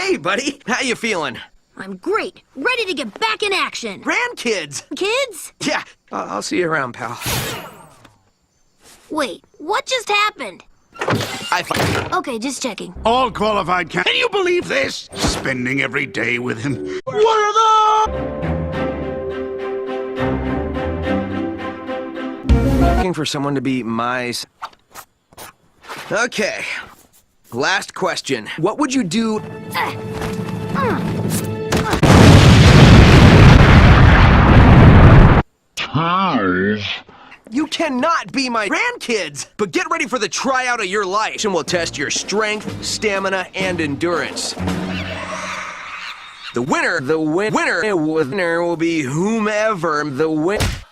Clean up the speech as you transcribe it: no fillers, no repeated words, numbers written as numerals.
Hey, buddy. How you feeling? I'm great. Ready to get back in action. Grandkids! Kids? Yeah, I'll see you around, pal. Wait, what just happened? Okay, just checking. All qualified can you believe this? Spending every day with him. Looking for someone to be my... Okay. Last question. What would you do... You cannot be my grandkids! But get ready for the tryout of your life, and we'll test your strength, stamina, and endurance. The winner will be whomever the